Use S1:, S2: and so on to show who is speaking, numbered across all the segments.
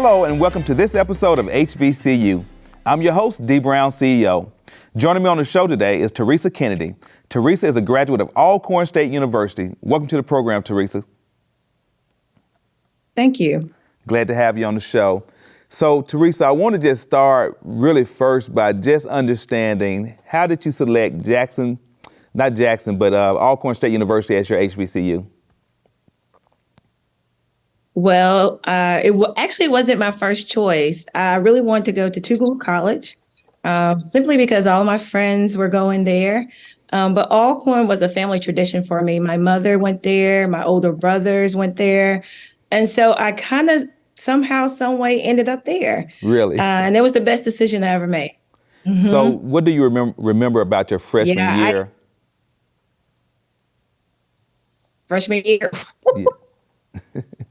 S1: Hello and welcome to this episode of HBCU. I'm your host, Dee Brown CEO. Joining me on the show today is Theresa Kennedy. Theresa is a graduate of Alcorn State University. Welcome to the program, Theresa.
S2: Thank you.
S1: Glad to have you on the show. So, Theresa, I want to just start really first by just understanding, how did you select Alcorn State University as your HBCU?
S2: Well, it actually wasn't my first choice. I really wanted to go to Tougaloo College, simply because all of my friends were going there. But Alcorn was a family tradition for me. My mother went there, my older brothers went there. And so I kind of somehow, some way ended up there.
S1: Really?
S2: And it was the best decision I ever made. Mm-hmm.
S1: So what do you remember about your freshman year?
S2: Freshman year?
S1: Yeah.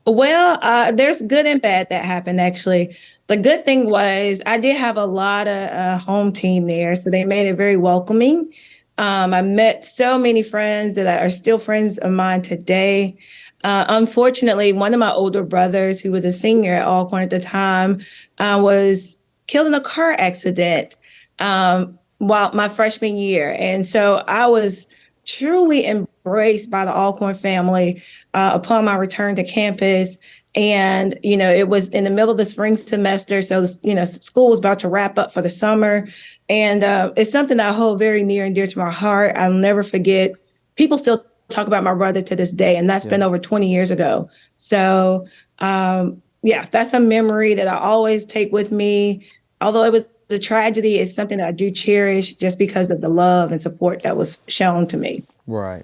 S2: Well, there's good and bad that happened, actually. The good thing was I did have a lot of home team there, so they made it very welcoming. I met so many friends that are still friends of mine today. Unfortunately, one of my older brothers, who was a senior at Alcorn at the time, was killed in a car accident while my freshman year. And so I was truly embraced by the Alcorn family upon my return to campus. And, it was in the middle of the spring semester. So, school was about to wrap up for the summer. And it's something that I hold very near and dear to my heart. I'll never forget. People still talk about my brother to this day, and that's been over 20 years ago. So, that's a memory that I always take with me. Although it was a tragedy, it's something that I do cherish just because of the love and support that was shown to me.
S1: Right.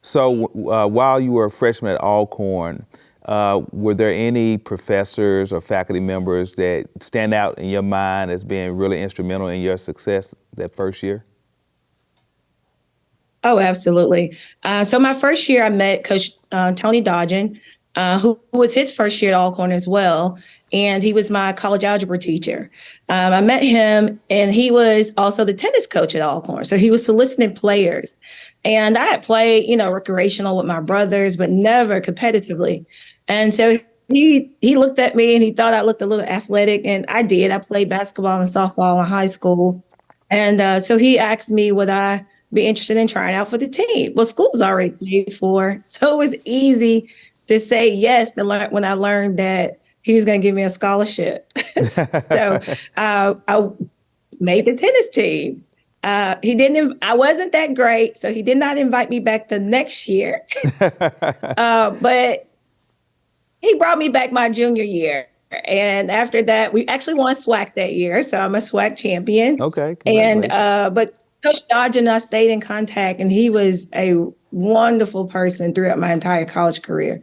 S1: So while you were a freshman at Alcorn, were there any professors or faculty members that stand out in your mind as being really instrumental in your success that first year?
S2: Oh, absolutely. So my first year, I met Coach Tony Dodgen, who was his first year at Alcorn as well. And he was my college algebra teacher. I met him, and he was also the tennis coach at Alcorn. So he was soliciting players. And I had played, recreational with my brothers, but never competitively. And so he looked at me and he thought I looked a little athletic. And I did. I played basketball and softball in high school. And so he asked me, would I be interested in trying out for the team? Well, school was already paid for. So it was easy to say yes when I learned that he was going to give me a scholarship. So I made the tennis team. I wasn't that great, so he did not invite me back the next year. But he brought me back my junior year. And after that, we actually won SWAC that year. So I'm a SWAC champion.
S1: Okay.
S2: And but Coach Dodge and I stayed in contact, and he was a wonderful person throughout my entire college career.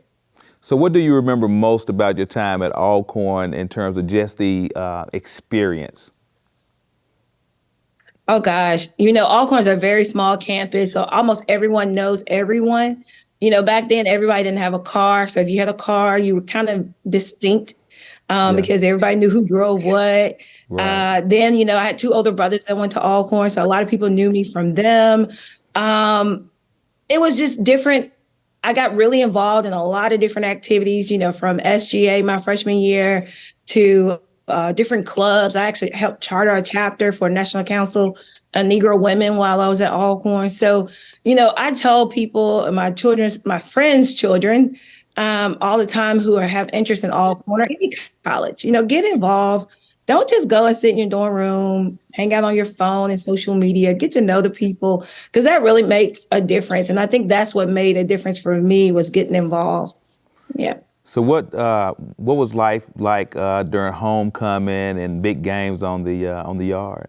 S1: So what do you remember most about your time at Alcorn in terms of just the experience?
S2: Oh, gosh. Alcorn's a very small campus, so almost everyone knows everyone. Back then, everybody didn't have a car. So if you had a car, you were kind of distinct because everybody knew who drove what. Right. Then, I had two older brothers that went to Alcorn, so a lot of people knew me from them. It was just different. I got really involved in a lot of different activities, from SGA my freshman year to different clubs. I actually helped charter a chapter for National Council of Negro Women while I was at Alcorn. So, I tell people, my friends' children, all the time who have interest in Alcorn or any college, get involved. Don't just go and sit in your dorm room, hang out on your phone and social media, get to know the people, because that really makes a difference. And I think that's what made a difference for me, was getting involved. Yeah.
S1: So what was life like during homecoming and big games on the yard?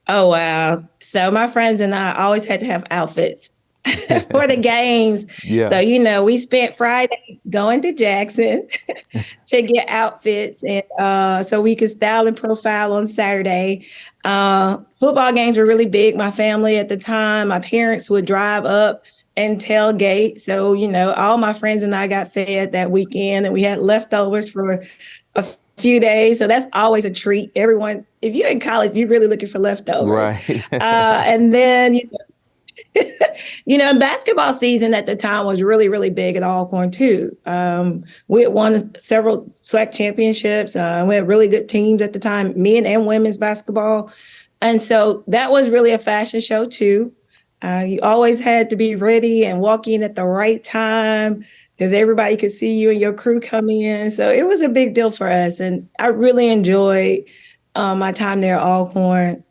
S2: Oh, wow. So my friends and I always had to have outfits. for the games. So,
S1: Yeah.
S2: we spent Friday going to Jackson to get outfits and so we could style and profile on Saturday. Football games were really big. My family at the time, my parents would drive up and tailgate. So, all my friends and I got fed that weekend and we had leftovers for a few days. So that's always a treat. Everyone, if you're in college, you're really looking for leftovers.
S1: Right.
S2: And then, basketball season at the time was really, really big at Alcorn too. We had won several SWAC championships. We had really good teams at the time, men and women's basketball. And so that was really a fashion show too. You always had to be ready and walk in at the right time because everybody could see you and your crew coming in. So it was a big deal for us. And I really enjoyed my time there at Alcorn.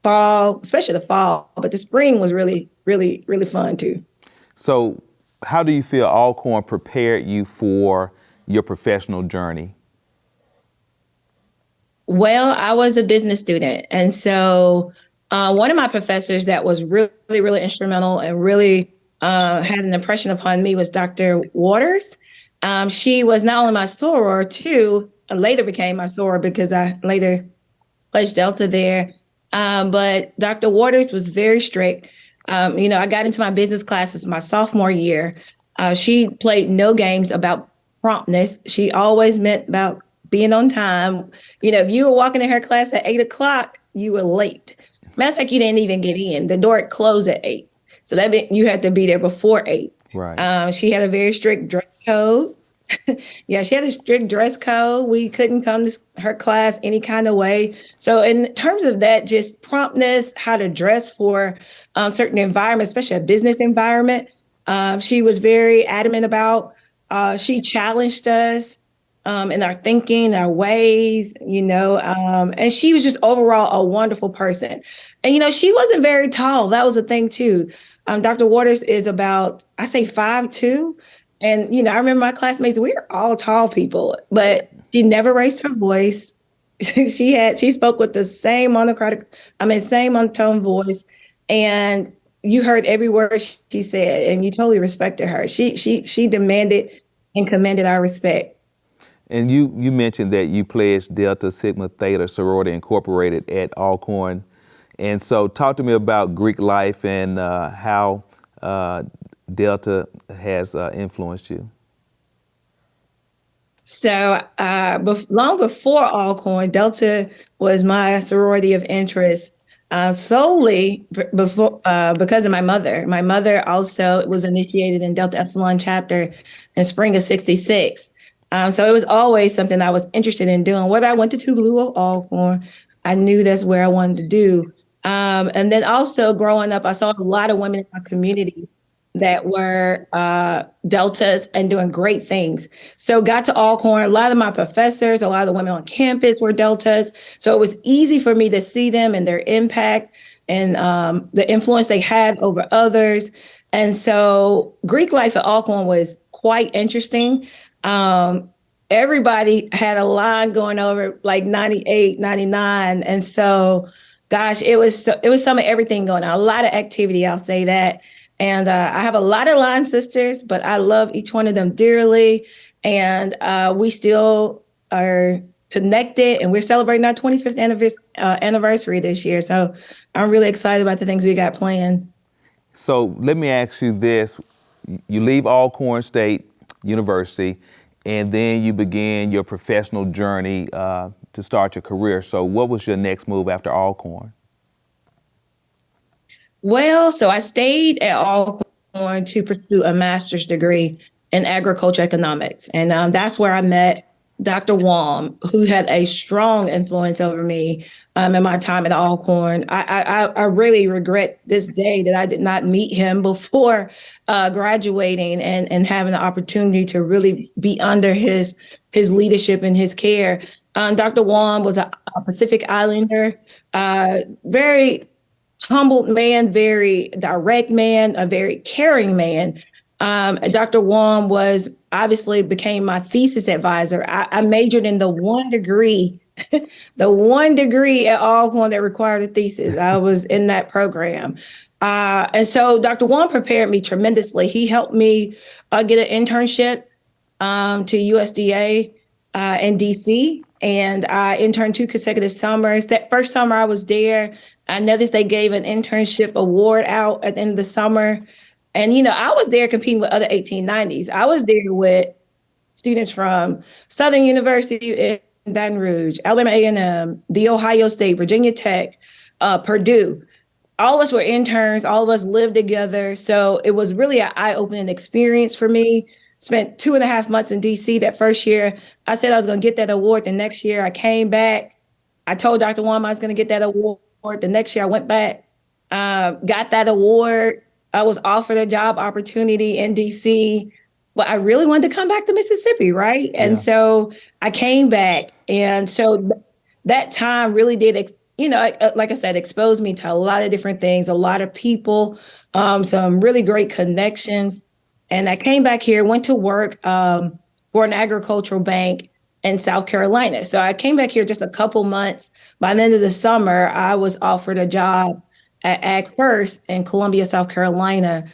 S2: Fall, especially the fall, but the spring was really, really, really fun too.
S1: So, how do you feel Alcorn prepared you for your professional journey?
S2: Well, I was a business student. And so one of my professors that was really, really instrumental and really had an impression upon me was Dr. Waters. She was not only my soror, too, and later became my soror because I later pledged Delta there. But Dr. Waters was very strict. I got into my business classes my sophomore year. She played no games about promptness. She always meant about being on time. If you were walking in her class at 8 o'clock, you were late. Matter of fact, you didn't even get in. The door closed at 8. So that meant you had to be there before 8.
S1: Right.
S2: She had a very strict dress code. Yeah, she had a strict dress code. We couldn't come to her class any kind of way. So in terms of that, just promptness, how to dress for certain environments, especially a business environment, she was very adamant about. She challenged us in our thinking, our ways, and she was just overall a wonderful person. And, she wasn't very tall. That was the thing, too. Dr. Waters is about, I say 5'2". And, I remember my classmates, we were all tall people, but she never raised her voice. She spoke with the same same monotone voice. And you heard every word she said, and you totally respected her. She demanded and commanded our respect.
S1: And you mentioned that you pledged Delta Sigma Theta Sorority Incorporated at Alcorn. And so talk to me about Greek life and how Delta has influenced you.
S2: So long before Alcorn, Delta was my sorority of interest solely because of my mother. My mother also was initiated in Delta Epsilon chapter in spring of '66. So it was always something I was interested in doing. Whether I went to Tougaloo or Alcorn, I knew that's where I wanted to do. And then also growing up, I saw a lot of women in my community that were Deltas and doing great things. So got to Alcorn, a lot of my professors, a lot of the women on campus were Deltas. So it was easy for me to see them and their impact and the influence they had over others. And so Greek life at Alcorn was quite interesting. Everybody had a line going over like 98, 99. And so, gosh, it was some of everything going on, a lot of activity, I'll say that. And I have a lot of line sisters, but I love each one of them dearly. And we still are connected, and we're celebrating our 25th anniversary this year. So I'm really excited about the things we got planned.
S1: So let me ask you this. You leave Alcorn State University, and then you begin your professional journey to start your career. So what was your next move after Alcorn?
S2: Well, so I stayed at Alcorn to pursue a master's degree in agriculture economics. And that's where I met Dr. Wong, who had a strong influence over me in my time at Alcorn. I really regret this day that I did not meet him before graduating and having the opportunity to really be under his leadership and his care. Dr. Wong was a Pacific Islander, very humbled man, very direct man, a very caring man. Dr. Wong became my thesis advisor. I majored in the one degree at Alcorn that required a thesis. I was in that program. And so Dr. Wong prepared me tremendously. He helped me get an internship to USDA in DC. And I interned 2 consecutive summers. That first summer I was there, I noticed they gave an internship award out at the end of the summer. And, I was there competing with other 1890s. I was there with students from Southern University in Baton Rouge, Alabama A&M, The Ohio State, Virginia Tech, Purdue. All of us were interns. All of us lived together. So it was really an eye-opening experience for me. Spent 2.5 months in DC that first year. I said I was going to get that award the next year. I came back. I told Dr. Wong I was going to get that award. The next year I went back, got that award. I was offered a job opportunity in DC, but I really wanted to come back to Mississippi, right?
S1: Yeah.
S2: And so I came back. And so that time really did, like I said, expose me to a lot of different things, a lot of people, some really great connections. And I came back here, went to work for an agricultural bank in South Carolina. So I came back here just a couple months. By the end of the summer, I was offered a job at Ag First in Columbia, South Carolina.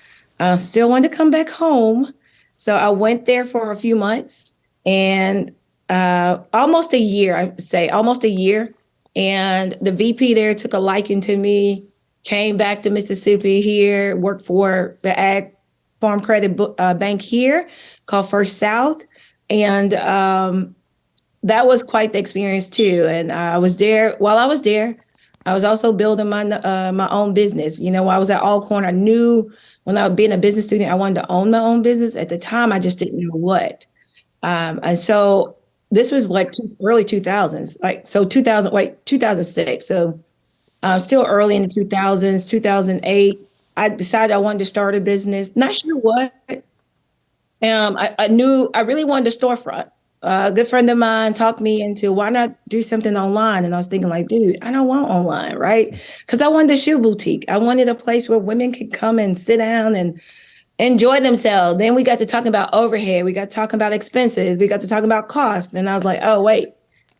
S2: Still wanted to come back home. So I went there for a few months and almost a year, I would say, almost a year. And the VP there took a liking to me, came back to Mississippi here, worked for the Ag Farm Credit Bank here called First South. And that was quite the experience too. And I was there. While I was there, I was also building my own business. While I was at Alcorn, I knew when I was being a business student, I wanted to own my own business. At the time, I just didn't know what. And so this was like early 2000s, 2006. So still early in the 2000s, 2008. I decided I wanted to start a business. Not sure what. I knew I really wanted a storefront. A good friend of mine talked me into why not do something online? And I was thinking like, dude, I don't want online, right? Because I wanted a shoe boutique. I wanted a place where women could come and sit down and enjoy themselves. Then we got to talking about overhead. We got to talking about expenses. We got to talking about cost. And I was like, oh, wait,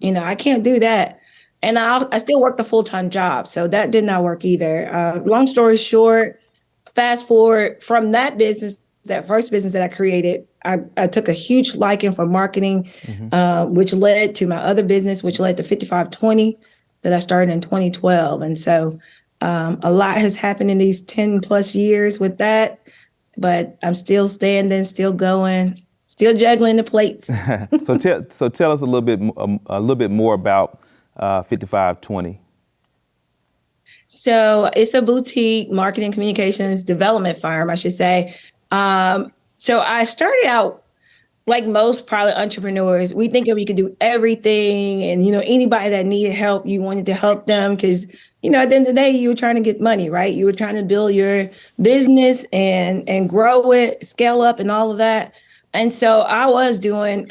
S2: I can't do that. And I still worked a full-time job. So that did not work either. Long story short, fast forward from that business, that first business that I created, I took a huge liking for marketing, which led to my other business, which led to 5520 that I started in 2012. And so a lot has happened in these 10 plus years with that, but I'm still standing, still going, still juggling the plates.
S1: So tell us a little bit more about 5520.
S2: So it's a boutique marketing communications development firm, I should say. So I started out like most probably entrepreneurs. We think we could do everything, and anybody that needed help, you wanted to help them because at the end of the day, you were trying to get money, right? You were trying to build your business and grow it, scale up, and all of that. And so I was doing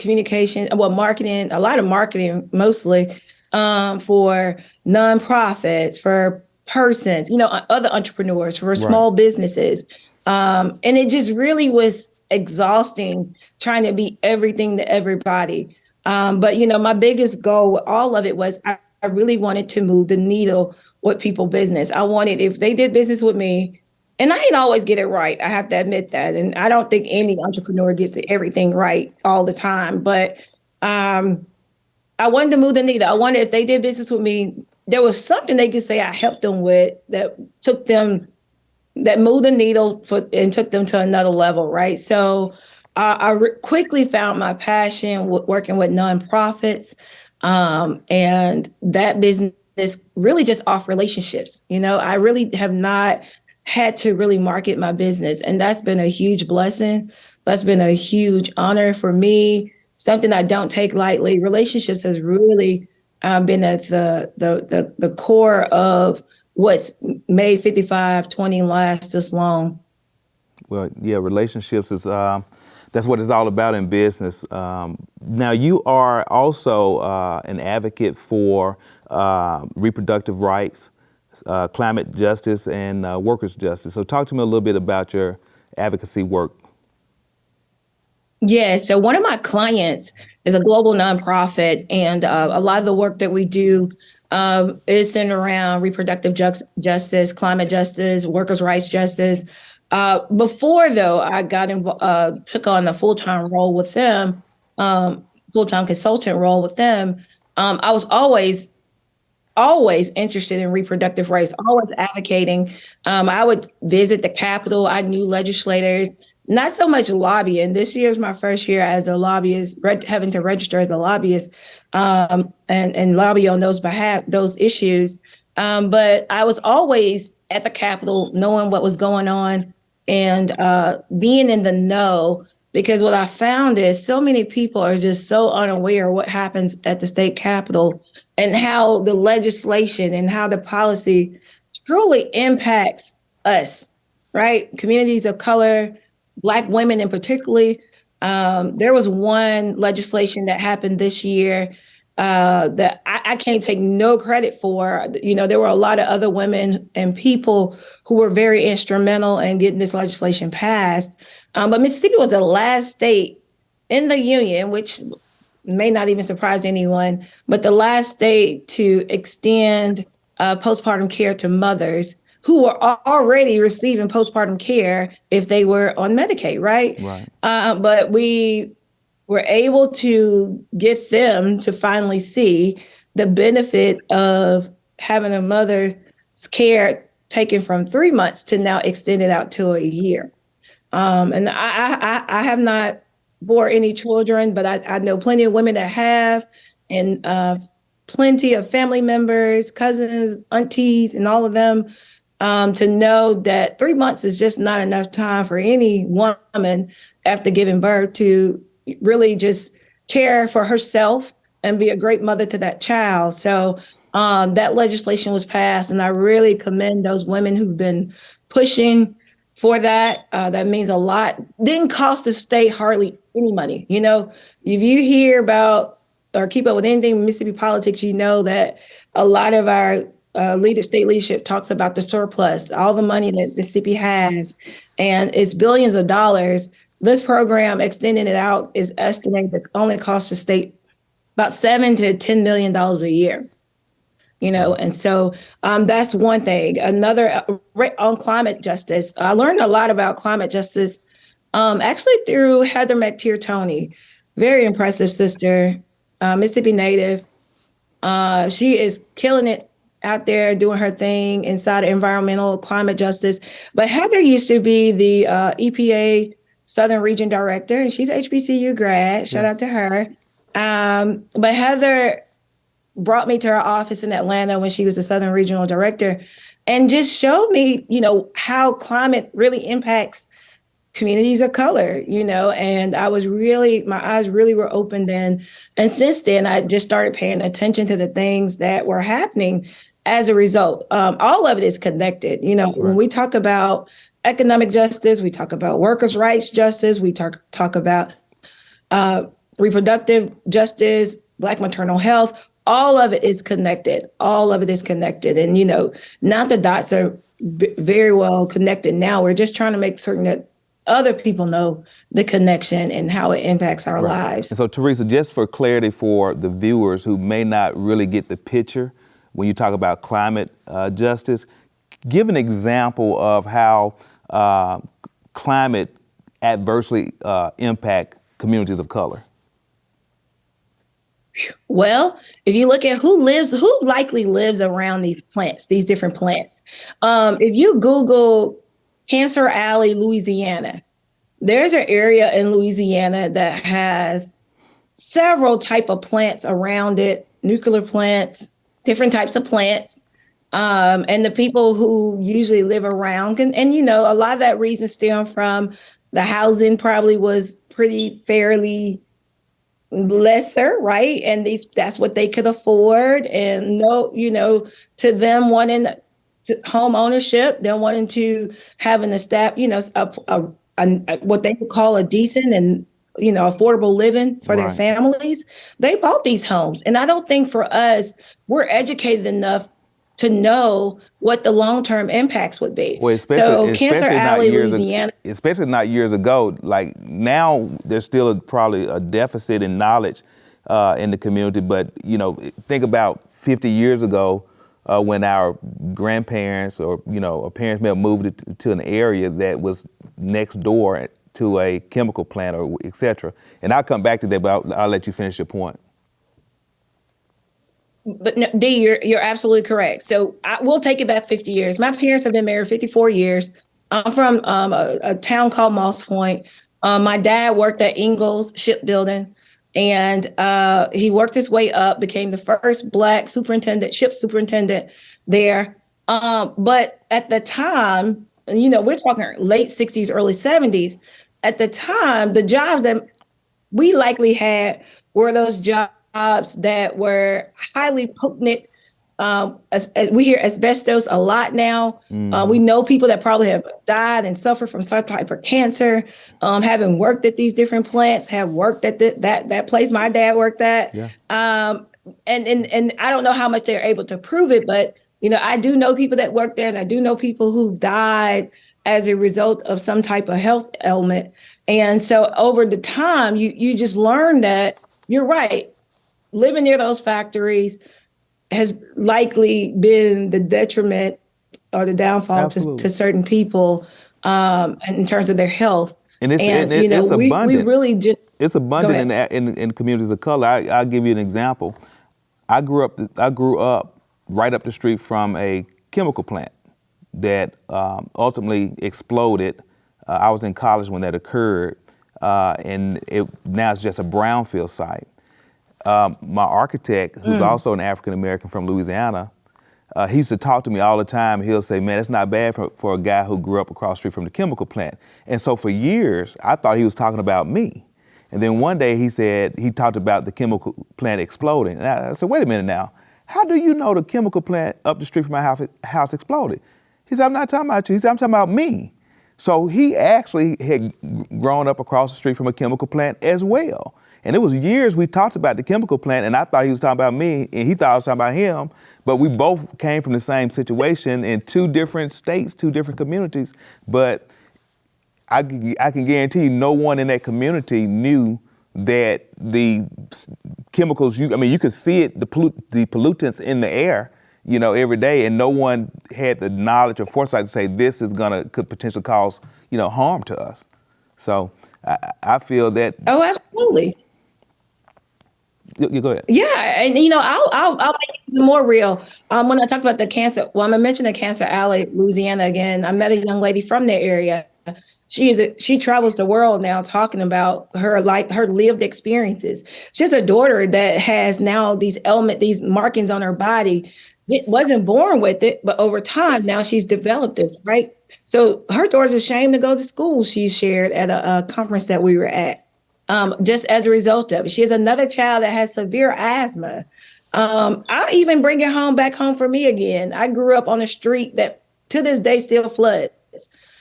S2: marketing, a lot of marketing, mostly for nonprofits, for persons, other entrepreneurs, for small businesses. And it just really was exhausting trying to be everything to everybody. But my biggest goal with all of it was I really wanted to move the needle with people business. I wanted, if they did business with me, and I didn't always get it right, I have to admit that. And I don't think any entrepreneur gets everything right all the time. But I wanted to move the needle. I wanted, if they did business with me, there was something they could say I helped them with that moved the needle and took them to another level, right? So I quickly found my passion working with nonprofits, and that business really just off relationships. I really have not had to really market my business, and that's been a huge blessing. That's been a huge honor for me. Something I don't take lightly. Relationships has really been at the core of what's made 5520 last this long.
S1: Well, yeah, relationships is that's what it's all about in business. Now, you are also an advocate for reproductive rights, climate justice, and workers' justice. So talk to me a little bit about your advocacy work.
S2: Yeah, so one of my clients is a global nonprofit, and a lot of the work that we do is centered around reproductive justice, climate justice, workers' rights justice. Before though, I took on a full-time role with them, full-time consultant role with them. I was always interested in reproductive rights, always advocating. I would visit the Capitol. I knew legislators, not so much lobbying. This year is my first year as a lobbyist, having to register as a lobbyist and lobby on those issues. But I was always at the Capitol, knowing what was going on and being in the know. Because what I found is so many people are just so unaware of what happens at the state capitol and how the legislation and how the policy truly impacts us, right? Communities of color, Black women in particularly. There was one legislation that happened this year that I can't take no credit for. You know, there were a lot of other women and people who were very instrumental in getting this legislation passed. But Mississippi was the last state in the union, which may not even surprise anyone, but the last state to extend postpartum care to mothers who were already receiving postpartum care if they were on Medicaid, right?
S1: Right.
S2: But we were able to get them to finally see the benefit of having a mother's care taken from 3 months to now extended out to a year. And I have not bore any children, but I know plenty of women that have, and plenty of family members, cousins, aunties, and all of them to know that 3 months is just not enough time for any woman after giving birth to really just care for herself and be a great mother to that child. So that legislation was passed, and I really commend those women who've been pushing for that. That means a lot. Didn't cost the state hardly any money. You know, if you hear about or keep up with anything in Mississippi politics, you know that a lot of our state leadership talks about the surplus, all the money that Mississippi has, and it's billions of dollars. This program, extending it out, is estimated to only cost the state about $7 to $10 million a year. You know, and so that's one thing. Another on climate justice. I learned a lot about climate justice actually through Heather McTeer-Toney, very impressive sister, Mississippi native. She is killing it out there doing her thing inside of environmental climate justice. But Heather used to be the EPA Southern Region Director, and she's HBCU grad. Shout out to her. But Heather brought me to her office in Atlanta when she was the Southern Regional Director and just showed me, you know, how climate really impacts communities of color, you know, and my eyes really were open then. And since then, I just started paying attention to the things that were happening as a result. All of it is connected. You know, right. When we talk about economic justice, we talk about workers' rights justice, we talk about reproductive justice, Black maternal health. All of it is connected. All of it is connected. And, you know, now the dots are very well connected now. We're just trying to make certain that other people know the connection and how it impacts our lives.
S1: And so, Theresa, just for clarity for the viewers who may not really get the picture when you talk about climate justice, give an example of how climate adversely impact communities of color.
S2: Well, if you look at who likely lives around these plants, these different plants. If you Google Cancer Alley, Louisiana, there's an area in Louisiana that has several type of plants around it, nuclear plants, different types of plants. And the people who usually live around and you know, a lot of that reason stem from the housing probably was pretty fairly lesser, right? And that's what they could afford. And no, you know, to them wanting to home ownership, them wanting to have an established, you know, what they would call a decent and, you know, affordable living for their families, they bought these homes. And I don't think for us, we're educated enough to know what the long-term impacts would be.
S1: Well,
S2: especially Cancer Alley, Louisiana.
S1: Especially not years ago. Like now, there's still probably a deficit in knowledge in the community. But, you know, think about 50 years ago, when our grandparents or our parents may have moved to an area that was next door to a chemical plant or et cetera. And I'll come back to that, but I'll let you finish your point.
S2: But no, Dee, you're absolutely correct. So we'll take it back 50 years. My parents have been married 54 years. I'm from a town called Moss Point. My dad worked at Ingalls Shipbuilding, and he worked his way up, became the first Black ship superintendent there. But at the time, we're talking late 60s, early 70s. At the time, the jobs that we likely had were those jobs that were highly potent. As we hear asbestos a lot now. We know people that probably have died and suffered from some type of cancer, having worked at these different plants, have worked at that place my dad worked at.
S1: Yeah.
S2: And I don't know how much they're able to prove it, but I do know people that work there, and I do know people who died as a result of some type of health ailment. And so over the time, you just learn that you're right. Living near those factories has likely been the detriment or the downfall to certain people in terms of their health.
S1: And it's abundant.
S2: We really just
S1: it's abundant in communities of color. I'll give you an example. I grew up right up the street from a chemical plant that ultimately exploded. I was in college when that occurred, and now it's just a brownfield site. My architect, who's also an African American from Louisiana, he used to talk to me all the time. He'll say, man, it's not bad for a guy who grew up across the street from the chemical plant. And so for years, I thought he was talking about me. And then one day he talked about the chemical plant exploding. And I said, wait a minute now. How do you know the chemical plant up the street from my house exploded? He said, I'm not talking about you. He said, I'm talking about me. So he actually had grown up across the street from a chemical plant as well. And it was years we talked about the chemical plant, and I thought he was talking about me, and he thought I was talking about him. But we both came from the same situation in two different states, two different communities. But I can guarantee you no one in that community knew that the chemicals, you could see it, the pollutants in the air, every day, and no one had the knowledge or foresight to say this could potentially cause, harm to us. So I feel that.
S2: Oh, absolutely.
S1: You go ahead.
S2: Yeah, and I'll make it even more real. When I talk about the cancer, well, I'm gonna mention the Cancer Alley, Louisiana again. I met a young lady from that area. She travels the world now talking about her lived experiences. She has a daughter that has now these markings on her body. It wasn't born with it, but over time now she's developed this, right? So her daughter's ashamed to go to school, she shared at a conference that we were at. Just as a result of it. She has another child that has severe asthma. I'll even bring it back home for me again. I grew up on a street that to this day still floods,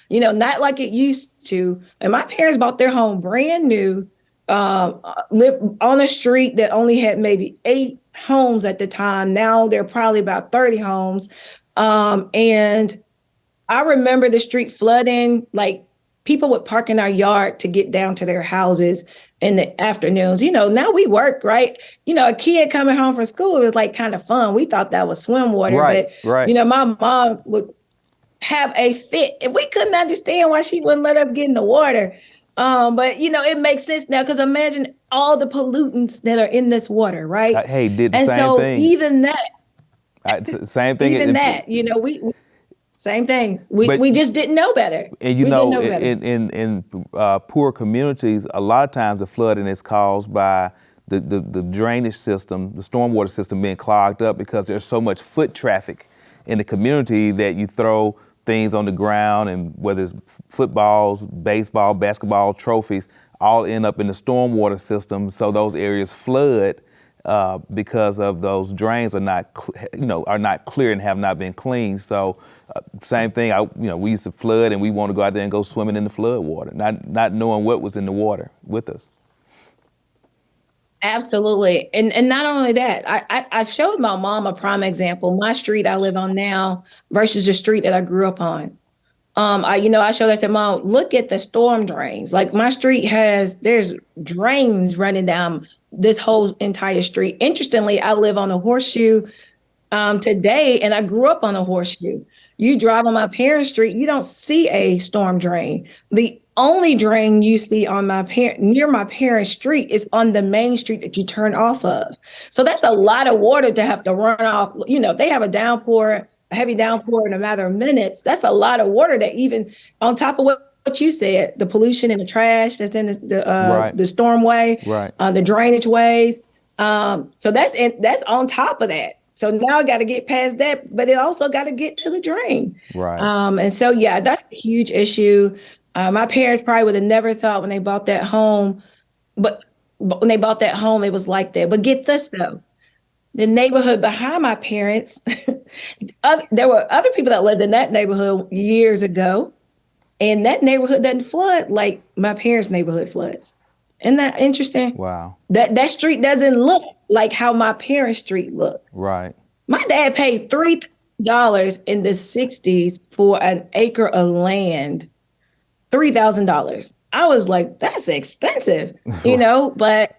S2: not like it used to. And my parents bought their home brand new, lived on a street that only had maybe 8 homes at the time. Now there are probably about 30 homes. And I remember the street flooding, like people would park in our yard to get down to their houses in the afternoons. Now we work, right? A kid coming home from school was like kind of fun. We thought that was swim water.
S1: Right,
S2: but,
S1: right.
S2: My mom would have a fit and we couldn't understand why she wouldn't let us get in the water. But, it makes sense now because imagine all the pollutants that are in this water, right?
S1: Did the same thing.
S2: Even that,
S1: same thing.
S2: Even that, we same thing. We just didn't know better.
S1: And in poor communities, a lot of times the flooding is caused by the drainage system, the stormwater system being clogged up because there's so much foot traffic in the community that you throw things on the ground, and whether it's footballs, baseball, basketball, trophies, all end up in the stormwater system. So those areas flood because of those drains are not clear and have not been cleaned. So same thing. We used to flood, and we want to go out there and go swimming in the flood water, not knowing what was in the water with us.
S2: Absolutely. And not only that, I showed my mom a prime example, my street I live on now versus the street that I grew up on. I showed her, I said, Mom, look at the storm drains. Like my street there's drains running down this whole entire street. Interestingly, I live on a horseshoe today, and I grew up on a horseshoe. You drive on my parents' street, you don't see a storm drain. The only drain you see on near my parents' street is on the main street that you turn off of. So that's a lot of water to have to run off. If they have a heavy downpour in a matter of minutes, that's a lot of water that, even on top of what you said, the pollution and the trash that's in the stormway, the drainage ways. So that's on top of that. So now I got to get past that, but it also got to get to the drain.
S1: Right.
S2: And so, yeah, that's a huge issue. My parents probably would have never thought when they bought that home, but when they bought that home, it was like that. But get this, though. The neighborhood behind my parents, there were other people that lived in that neighborhood years ago, and that neighborhood doesn't flood like my parents' neighborhood floods. Isn't that interesting?
S1: Wow.
S2: That street doesn't look like how my parents' street looked.
S1: Right.
S2: My dad paid $3,000 in the 60s for an acre of land. $3,000. I was like, that's expensive, but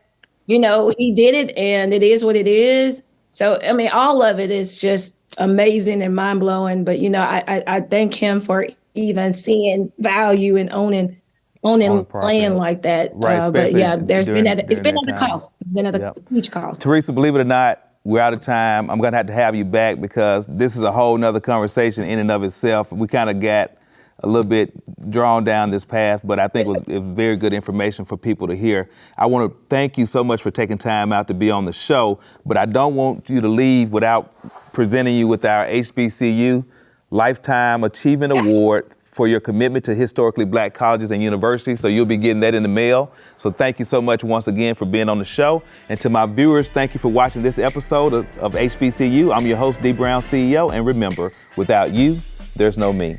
S2: he did it, and it is what it is. So, I mean, all of it is just amazing and mind blowing. But, I thank him for even seeing value in owning land like that.
S1: Right.
S2: But yeah, it's been at a cost. It's been at a huge cost.
S1: Theresa, believe it or not, we're out of time. I'm going to have you back because this is a whole nother conversation in and of itself. We kind of got a little bit drawn down this path, but I think it was very good information for people to hear. I want to thank you so much for taking time out to be on the show, but I don't want you to leave without presenting you with our HBCU Lifetime Achievement Award for your commitment to historically Black colleges and universities. So you'll be getting that in the mail. So thank you so much once again for being on the show. And to my viewers, thank you for watching this episode of HBCU. I'm your host, Dee Brown CEO. And remember, without you, there's no me.